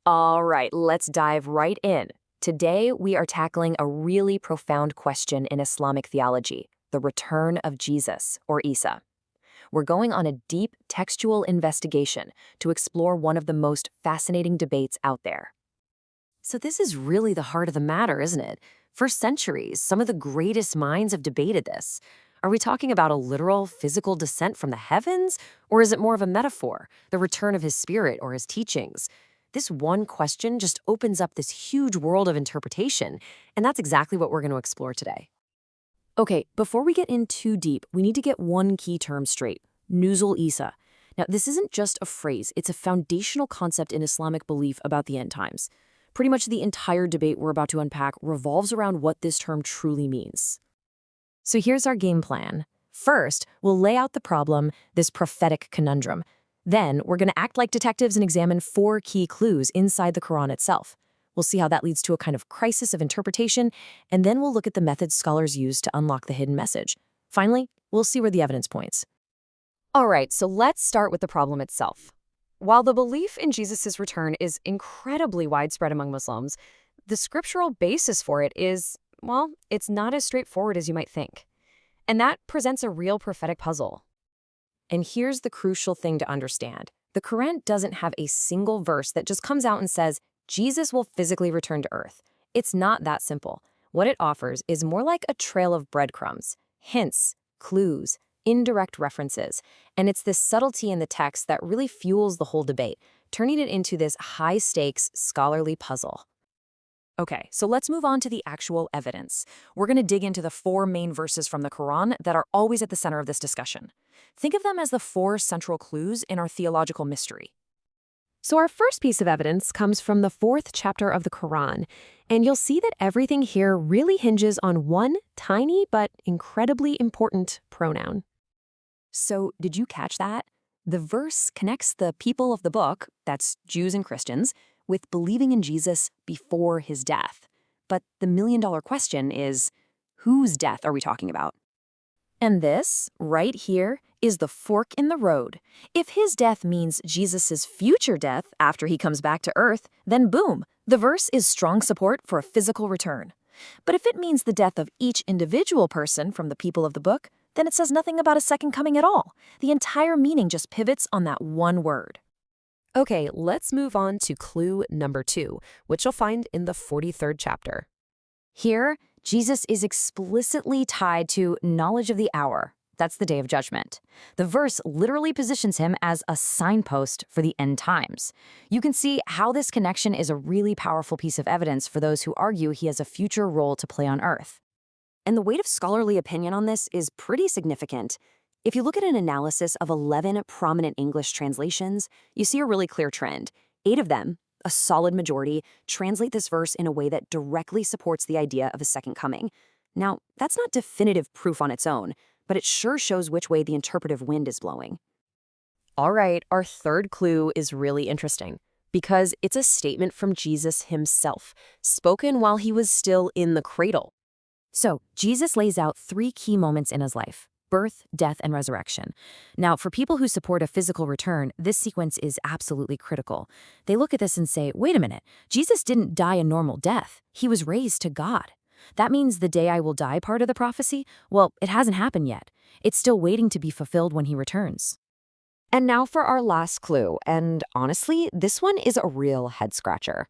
All right, let's dive right in. Today, we are tackling a really profound question in Islamic theology, the return of Jesus, or Isa. We're going on a deep textual investigation to explore one of the most fascinating debates out there. So this is really the heart of the matter, isn't it? For centuries, some of the greatest minds have debated this. Are we talking about a literal physical descent from the heavens, or is it more of a metaphor, the return of his spirit or his teachings? This one question just opens up this huge world of interpretation, and that's exactly what we're going to explore today. Okay, before we get in too deep, we need to get one key term straight: Nuzul Isa. Now, this isn't just a phrase, it's a foundational concept in Islamic belief about the end times. Pretty much the entire debate we're about to unpack revolves around what this term truly means. So here's our game plan. First, we'll lay out the problem, this prophetic conundrum. Then, we're going to act like detectives and examine 4 key clues inside the Quran itself. We'll see how that leads to a kind of crisis of interpretation, and then we'll look at the methods scholars use to unlock the hidden message. Finally, we'll see where the evidence points. All right, so let's start with the problem itself. While the belief in Jesus' return is incredibly widespread among Muslims, the scriptural basis for it is, well, it's not as straightforward as you might think. And that presents a real prophetic puzzle. And here's the crucial thing to understand. The Quran doesn't have a single verse that just comes out and says, Jesus will physically return to earth. It's not that simple. What it offers is more like a trail of breadcrumbs, hints, clues, indirect references. And it's this subtlety in the text that really fuels the whole debate, turning it into this high-stakes scholarly puzzle. Okay, so let's move on to the actual evidence. We're going to dig into the 4 main verses from the Quran that are always at the center of this discussion. Think of them as the 4 central clues in our theological mystery. So our first piece of evidence comes from the 4th chapter of the Quran, and you'll see that everything here really hinges on one tiny but incredibly important pronoun. So did you catch that? The verse connects the people of the book, that's Jews and Christians, with believing in Jesus before his death. But the million-dollar question is, whose death are we talking about? And this, right here, is the fork in the road. If his death means Jesus' future death after he comes back to earth, then boom, the verse is strong support for a physical return. But if it means the death of each individual person from the people of the book, then it says nothing about a second coming at all. The entire meaning just pivots on that one word. Okay, let's move on to clue number 2, which you'll find in the 43rd chapter. Here, Jesus is explicitly tied to knowledge of the hour. That's the day of judgment. The verse literally positions him as a signpost for the end times. You can see how this connection is a really powerful piece of evidence for those who argue he has a future role to play on Earth. And the weight of scholarly opinion on this is pretty significant. If you look at an analysis of 11 prominent English translations, you see a really clear trend. 8 of them, a solid majority, translate this verse in a way that directly supports the idea of a second coming. Now, that's not definitive proof on its own, but it sure shows which way the interpretive wind is blowing. All right, our third clue is really interesting because it's a statement from Jesus himself, spoken while he was still in the cradle. So, Jesus lays out 3 key moments in his life: birth, death, and resurrection. Now, for people who support a physical return, this sequence is absolutely critical. They look at this and say, wait a minute, Jesus didn't die a normal death. He was raised to God. That means the day I will die part of the prophecy? Well, it hasn't happened yet. It's still waiting to be fulfilled when he returns. And now for our last clue, and honestly, this one is a real head-scratcher.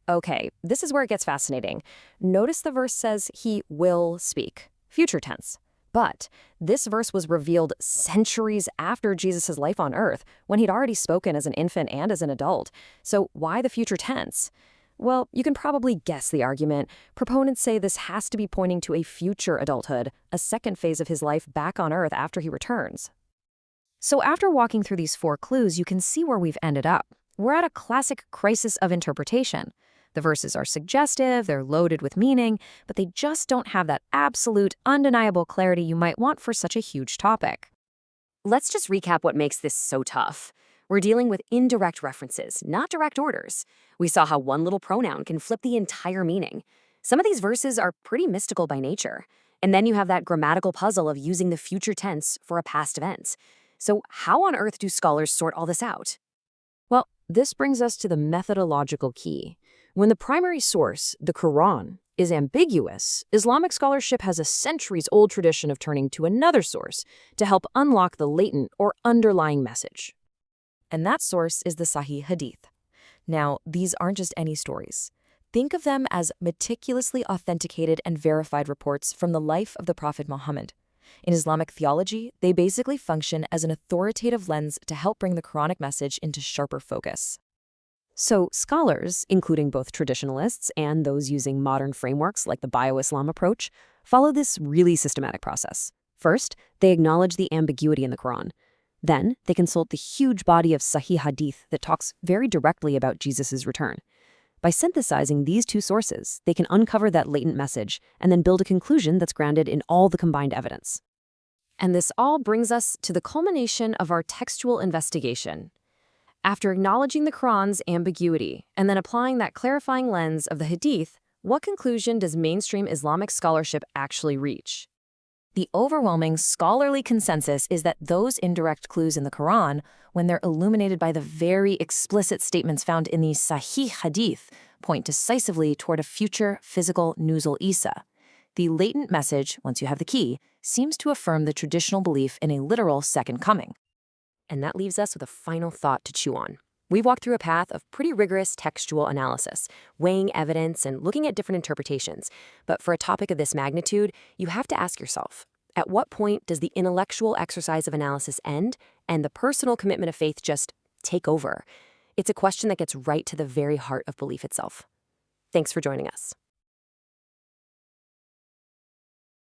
Okay, this is where it gets fascinating. Notice the verse says he will speak, future tense. But this verse was revealed centuries after Jesus' life on earth, when he'd already spoken as an infant and as an adult. So why the future tense? Well, you can probably guess the argument. Proponents say this has to be pointing to a future adulthood, a second phase of his life back on earth after he returns. So after walking through these 4 clues, you can see where we've ended up. We're at a classic crisis of interpretation. The verses are suggestive, they're loaded with meaning, but they just don't have that absolute, undeniable clarity you might want for such a huge topic. Let's just recap what makes this so tough. We're dealing with indirect references, not direct orders. We saw how one little pronoun can flip the entire meaning. Some of these verses are pretty mystical by nature. And then you have that grammatical puzzle of using the future tense for a past event. So how on earth do scholars sort all this out? Well, This brings us to the methodological key. When the primary source, the Quran, is ambiguous, Islamic scholarship has a centuries-old tradition of turning to another source to help unlock the latent or underlying message. And that source is the Sahih Hadith. Now, these aren't just any stories. Think of them as meticulously authenticated and verified reports from the life of the Prophet Muhammad. In Islamic theology, they basically function as an authoritative lens to help bring the Quranic message into sharper focus. So scholars, including both traditionalists and those using modern frameworks like the BioIslam approach, follow this really systematic process. First, they acknowledge the ambiguity in the Quran. Then, they consult the huge body of Sahih Hadith that talks very directly about Jesus' return. By synthesizing these two sources, they can uncover that latent message and then build a conclusion that's grounded in all the combined evidence. And this all brings us to the culmination of our textual investigation. After acknowledging the Quran's ambiguity and then applying that clarifying lens of the Hadith, what conclusion does mainstream Islamic scholarship actually reach? The overwhelming scholarly consensus is that those indirect clues in the Quran, when they're illuminated by the very explicit statements found in the Sahih Hadith, point decisively toward a future physical Nuzul Isa. The latent message, once you have the key, seems to affirm the traditional belief in a literal second coming. And that leaves us with a final thought to chew on. We've walked through a path of pretty rigorous textual analysis, weighing evidence and looking at different interpretations. But for a topic of this magnitude, you have to ask yourself, at what point does the intellectual exercise of analysis end and the personal commitment of faith just take over? It's a question that gets right to the very heart of belief itself. Thanks for joining us.